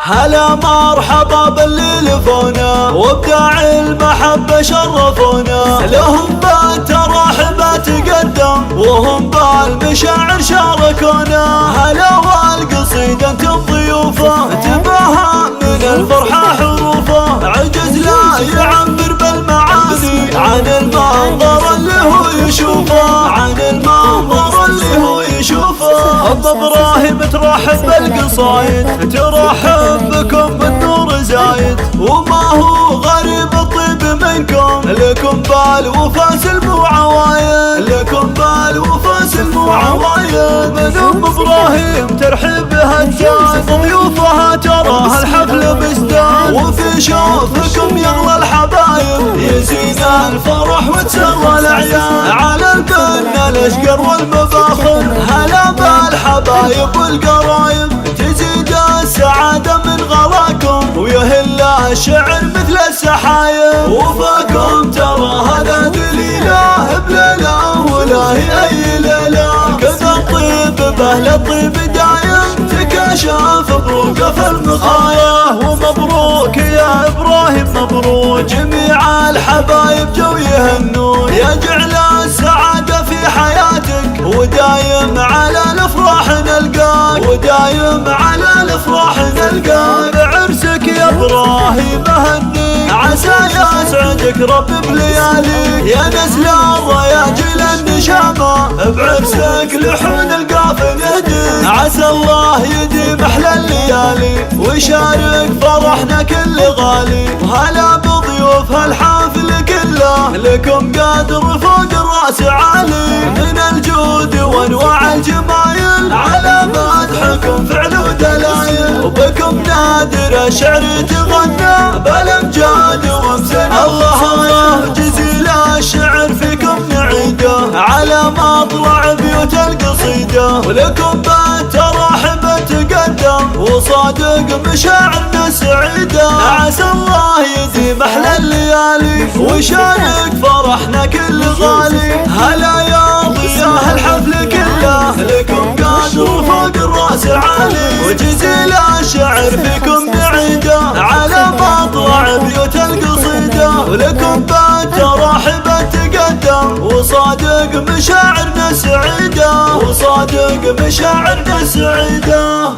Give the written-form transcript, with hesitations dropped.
هلا مرحبا باللي لفونا وابداع المحبة شرفونا، لهم بالترحب تقدم وهم بالمشاعر شاركونا. هلا والقصيدة انتم ضيوفه تباهى من الفرحة حروفه، عجز لا يعبر بالمعاني عن المنظر اللي هو يشوفه، عن المنظر اللي هو يشوفه. ابو ابراهيم ترحب بالقصايد ترحب بكم بالنور زايد، وما هو غريب الطيب منكم، لكم بالوفا سلم وعوايد، لكم بالوفا سلم وعوايد. من ام ابراهيم ترحب هالجاد ضيوفها تراها الحفل بزداد، وفي شوفكم يغلى الحبايب يزيد الفرح وتسرى الاعياد، على البن الاشقر والمفاخر هلا بالحبايب والقرايب، تزيد السعادة من غلاكم ويهل الشعر مثل السحايب، وفاكم ترى هذا دليله بليله ولا هي اي ليله، كذا الطيب باهل الطيب دايم تكاشف بروقه في المخايا. ومبروك يا ابراهيم مبروك جميع الحبايب جو يهنون، يا جعل السعادة في حياتك ودايم على الافراح نلقاك، ودايم على الافراح نلقاك. بعرسك يا ابراهيم اهنيك عسى يسعدك رب بلياليك، يا نسل الرياجل النشامة بعرسك لحون القافل يهديك، عسى الله يديم احلى الليالي ويشارك فرحنا كل غالي. وهلا بضيوف هالحافل كله لكم قدر فوق الراس عالي، من الجود وانواع الجمايل على مدحكم فعل ودلايل، وبكم نادر الشعر يتغنى بالامجاد وامثال. الله جزيل الشعر فيكم نعيده على مطلع بيوت القصيده، ولكم بالتراحب تقدم وصادق مشاعرنا سعيده، عسى الله يديم احلى الليالي ويشارك فرحنا كل غالي. هلا يا ضياه الحفل كله لكم قادر فوق الراس عالي، وجزيل الشعر فيكم نعيده على مطلع بيوت القصيده، ولكم بالتراحب تقدم وصادق مشاعرنا سعيده، وصادق مشاعرنا سعيده.